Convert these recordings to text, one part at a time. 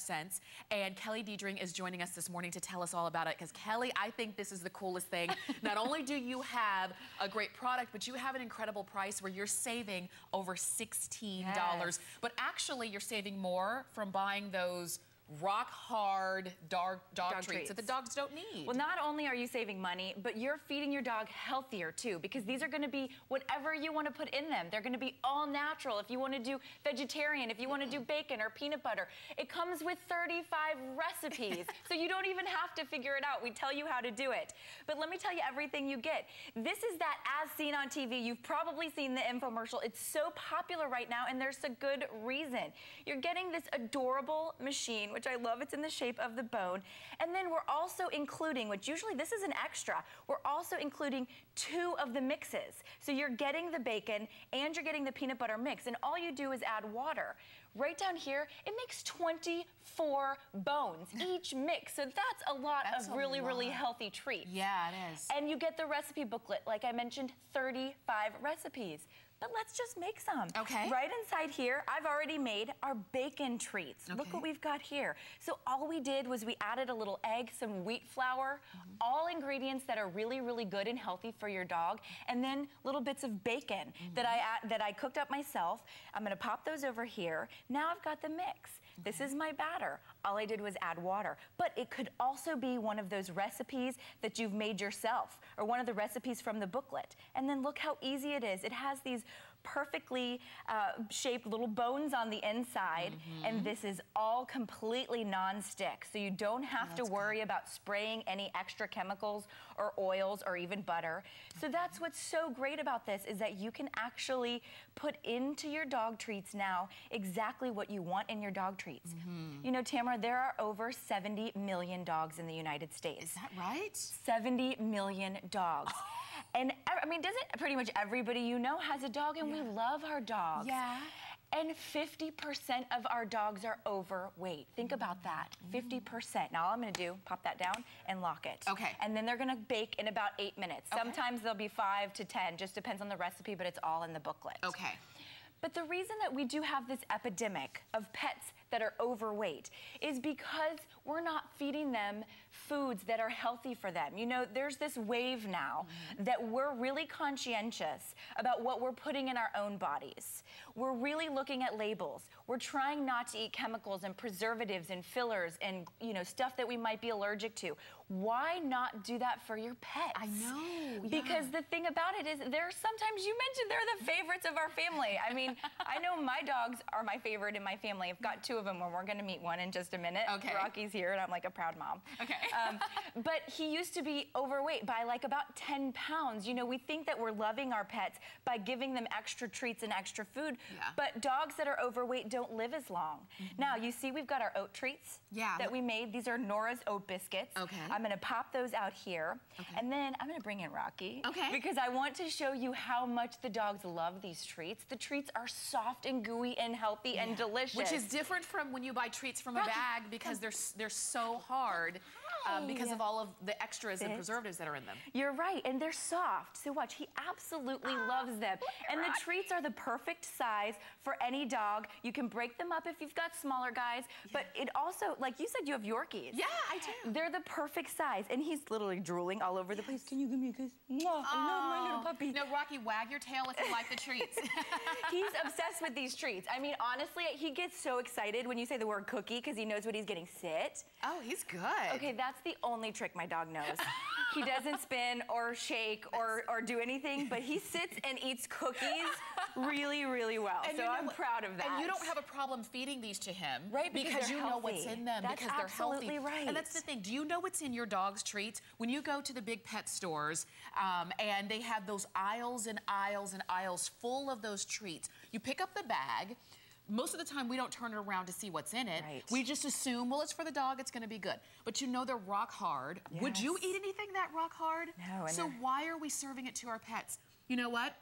cents. And Kelly Diedring is joining us this morning to tell us all about it. Because Kelly, I think this is the coolest thing. Not only do you have a great product, but you have an incredible price where you're saving over $16. Yes. But actually, you're saving more from buying those rock hard dog treats that the dogs don't need. Well, not only are you saving money, but you're feeding your dog healthier too, because these are going to be whatever you want to put in them. They're going to be all natural. If you want to do vegetarian, if you want to do bacon or peanut butter, it comes with 35 recipes. So you don't even have to figure it out. We tell you how to do it. But let me tell you everything you get. This is that as seen on TV. You've probably seen the infomercial. It's so popular right now, and there's a good reason. You're getting this adorable machine, which I love. It's in the shape of the bone. And then we're also including, which usually this is an extra, we're also including 2 of the mixes. So you're getting the bacon and you're getting the peanut butter mix, and all you do is add water. Right down here, it makes 24 bones each mix. So that's a lot of really healthy treats. Yeah, it is. And you get the recipe booklet, like I mentioned, 35 recipes. But let's just make some. Okay. Right inside here, I've already made our bacon treats. Okay. Look what we've got here. So all we did was we added a little egg, some wheat flour, all ingredients that are really good and healthy for your dog, and then little bits of bacon that I cooked up myself. I'm gonna pop those over here. Now I've got the mix. This is my batter. All I did was add water. But it could also be one of those recipes that you've made yourself, or one of the recipes from the booklet. And then look how easy it is. It has these perfectly shaped little bones on the inside, and this is all completely non-stick, so you don't have to worry about spraying any extra chemicals or oils or even butter. So that's what's so great about this, is that you can actually put into your dog treats now exactly what you want in your dog treats. You know, Tamara, there are over 70 million dogs in the United States. Is that right? 70 million dogs. And I mean, doesn't pretty much everybody you know has a dog, and we love our dogs. Yeah. And 50% of our dogs are overweight. Think about that, 50%. Now all I'm gonna do, pop that down and lock it. Okay. And then they're gonna bake in about 8 minutes. Okay. Sometimes they'll be 5 to 10, just depends on the recipe, but it's all in the booklet. Okay. But the reason that we do have this epidemic of pets that are overweight is because we're not feeding them foods that are healthy for them. You know, there's this wave now that we're really conscientious about what we're putting in our own bodies. We're really looking at labels. We're trying not to eat chemicals and preservatives and fillers and, you know, stuff that we might be allergic to. Why not do that for your pets? I know. Because the thing about it is, sometimes you mentioned they're the favorites of our family. I mean, I know my dogs are my favorite in my family. I've got 2 of them, and we're going to meet one in just a minute. Okay. Rocky's here, and I'm like a proud mom. Okay. But he used to be overweight by like about 10 pounds. You know, we think that we're loving our pets by giving them extra treats and extra food, but dogs that are overweight don't live as long. Now, you see we've got our oat treats that we made. These are Nora's Oat Biscuits. Okay. I'm going to pop those out here, and then I'm going to bring in Rocky. Okay. Because I want to show you how much the dogs love these treats. The treats are soft and gooey and healthy and delicious. Which is different from when you buy treats from a bag, because they're so hard because of all of the extras and preservatives that are in them. You're right, and they're soft. So watch, he absolutely loves them. And the treats are the perfect size for any dog. You can break them up if you've got smaller guys, but it also, like you said, you have Yorkies. Yeah, I do. They're the perfect size, and he's literally drooling all over the place. Can you give me a kiss? Oh, I love my little puppy. No, Rocky, wag your tail if you like the treats. He's obsessed with these treats. I mean, honestly, he gets so excited when you say the word cookie because he knows what he's getting. Sit. Oh, he's good. Okay, that's the only trick my dog knows. He doesn't spin or shake or do anything, but he sits and eats cookies really well. And so I'm proud of that. And you don't have a problem feeding these to him, right? Because you know what's in them, because they're healthy. Absolutely right. And that's the thing. Do you know what's in your dog's treats? When you go to the big pet stores and they have those aisles and aisles and aisles full of those treats, you pick up the bag. Most of the time, we don't turn it around to see what's in it. Right. We just assume, well, it's for the dog, it's going to be good. But you know they're rock hard. Yes. Would you eat anything that rock hard? No. So why are we serving it to our pets? You know what?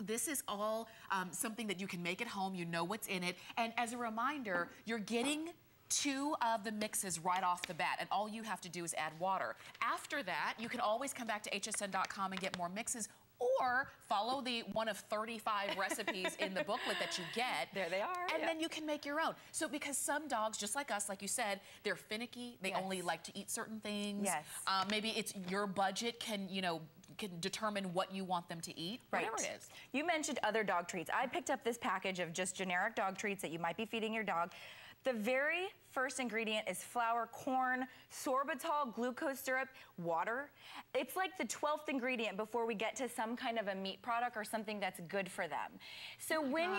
This is all something that you can make at home. You know what's in it. And as a reminder, you're getting 2 of the mixes right off the bat, and all you have to do is add water. After that, you can always come back to hsn.com and get more mixes, or follow the one of 35 recipes in the booklet that you get. There they are. And then you can make your own. So because some dogs, just like us, like you said, they're finicky. They only like to eat certain things. Yes. Maybe it's your budget can, you know, can determine what you want them to eat, whatever it is. You mentioned other dog treats. I picked up this package of just generic dog treats that you might be feeding your dog. The very first ingredient is flour, corn, sorbitol, glucose syrup, water. It's like the 12th ingredient before we get to some kind of a meat product or something that's good for them. So when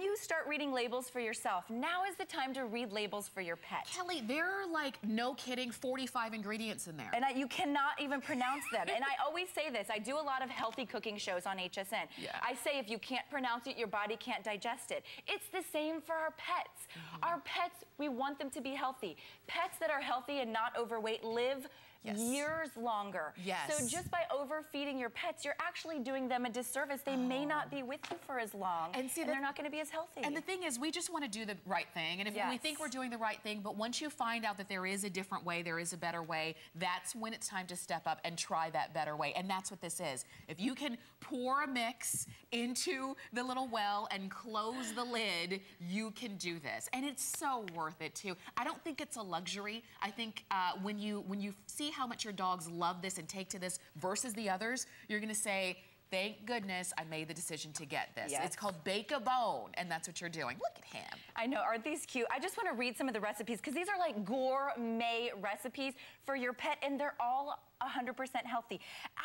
you start reading labels for yourself, now is the time to read labels for your pet. Kelly, there are like, no kidding, 45 ingredients in there. And you cannot even pronounce them. And I always say this, I do a lot of healthy cooking shows on HSN. Yeah. I say if you can't pronounce it, your body can't digest it. It's the same for our pets. Our pets, we want them to be healthy. Pets that are healthy and not overweight live years longer. So just by overfeeding your pets, you're actually doing them a disservice. They may not be with you for as long, and they're not going to be as healthy. And the thing is, we just want to do the right thing. And if we think we're doing the right thing, but once you find out that there is a different way, there is a better way, that's when it's time to step up and try that better way. And that's what this is. If you can pour a mix into the little well and close the lid, you can do this. And it's so worth it too. I don't think it's a luxury. I think when you see how much your dogs love this and take to this versus the others, you're gonna say, thank goodness I made the decision to get this. It's called Bake a Bone, and that's what you're doing. Look at him. I know, aren't these cute? I just want to read some of the recipes because these are like gourmet recipes for your pet, and they're all 100% healthy.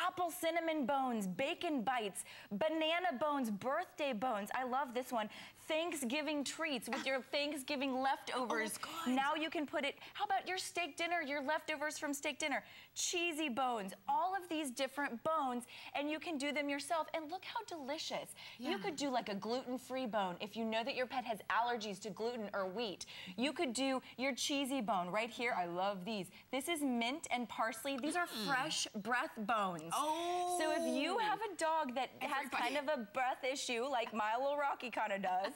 Apple cinnamon bones, bacon bites, banana bones, birthday bones. I love this one. Thanksgiving treats with your Thanksgiving leftovers. Now you can put it, how about your steak dinner, your leftovers from steak dinner? Cheesy bones, all of these different bones, and you can do them yourself. And look how delicious. You could do like a gluten-free bone if you know that your pet has allergies to gluten or wheat. You could do your cheesy bone right here. I love these. This is mint and parsley. These are fresh breath bones. So if you have a dog that has kind of a breath issue, like my little Rocky kind of does,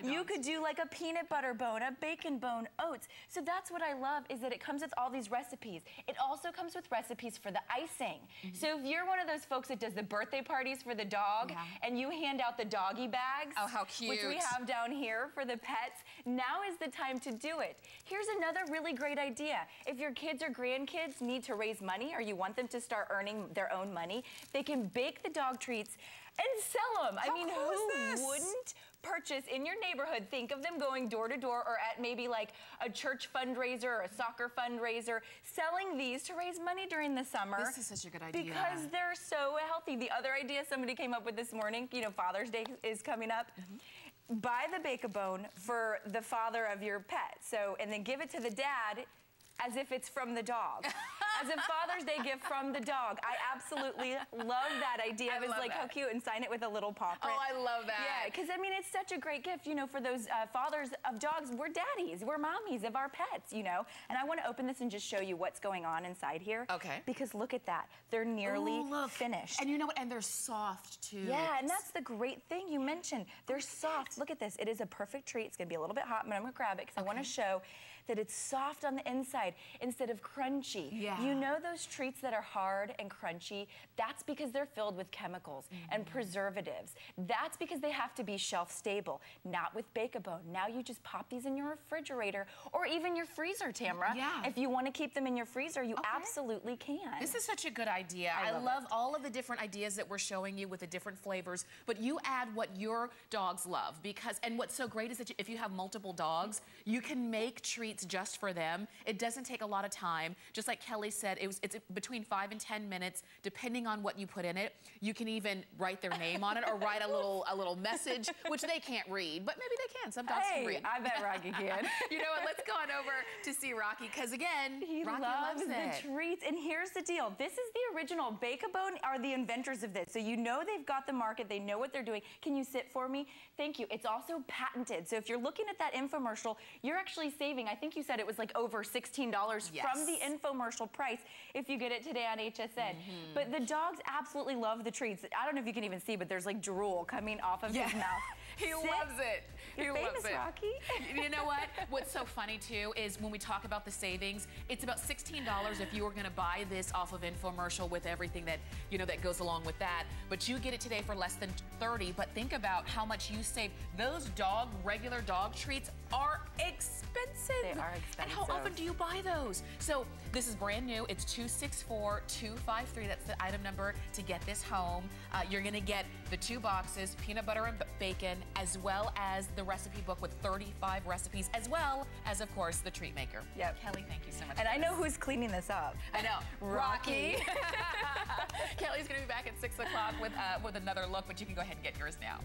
you could do like a peanut butter bone, a bacon bone, oats. So that's what I love, is that it comes with all these recipes. It also comes with recipes for the icing. So if you're one of those folks that does the birthday parties for the dog, and you hand out the doggy bags, how cute, which we have down here for the pets, now is the time to do it. Here's another really great idea. If your kids or grandkids need to raise money, or you want them to start earning their own money, they can bake the dog treats and sell them. I mean, who wouldn't purchase in your neighborhood? Think of them going door to door, or at maybe like a church fundraiser or a soccer fundraiser, selling these to raise money during the summer. This is such a good idea. Because they're so healthy. The other idea somebody came up with this morning, you know, Father's Day is coming up. Buy the Bake-A-Bone for the father of your pet. So, and then give it to the dad as if it's from the dog. As a Father's Day gift from the dog. I absolutely love that idea. It was like, how cute, and sign it with a little paw print. Oh, I love that. Yeah, because I mean, it's such a great gift, you know, for those fathers of dogs. We're daddies, we're mommies of our pets, you know. And I want to open this and just show you what's going on inside here. Okay. Because look at that. They're nearly finished. And you know what? And they're soft too. Yeah, and that's the great thing you mentioned. They're soft. Look at this. It is a perfect treat. It's going to be a little bit hot, but I'm going to grab it because I want to show that it's soft on the inside instead of crunchy. You know those treats that are hard and crunchy? That's because they're filled with chemicals and preservatives. That's because they have to be shelf stable, not with Bake-A-Bone. Now you just pop these in your refrigerator or even your freezer, Tamra. If you want to keep them in your freezer, you absolutely can. This is such a good idea. I love all of the different ideas that we're showing you with the different flavors, but you add what your dogs love, because, and what's so great is that if you have multiple dogs, you can make treats just for them. It doesn't take a lot of time. Just like Kelly said, it's between 5 and 10 minutes, depending on what you put in it. You can even write their name on it or write a little message, which they can't read, but maybe they can. Some dogs can read. I bet Rocky can. You know what? Let's go on over to see Rocky, because again, Rocky loves the treats. And here's the deal. This is the original. Bake-A-Bone are the inventors of this. So you know they've got the market. They know what they're doing. Can you sit for me? Thank you. It's also patented. So if you're looking at that infomercial, you're actually saving, I think you said it was like over $16 from the infomercial price if you get it today on HSN. But the dogs absolutely love the treats. I don't know if you can even see, but there's like drool coming off of his mouth. He loves it. You're famous, Rocky. You know what? What's so funny too is when we talk about the savings, it's about $16 if you were going to buy this off of infomercial with everything that that goes along with that. But you get it today for less than $30. But think about how much you save. Those regular dog treats are expensive. They are expensive. And how often do you buy those? So this is brand new. It's 264253. That's the item number to get this home. You're going to get the 2 boxes, peanut butter and bacon, as well as the recipe book with 35 recipes, as well as, of course, the treat maker. Yep. Kelly, thank you so much. And I know who's cleaning this up. I know. Rocky. Kelly's going to be back at 6 o'clock with another look, but you can go ahead and get yours now.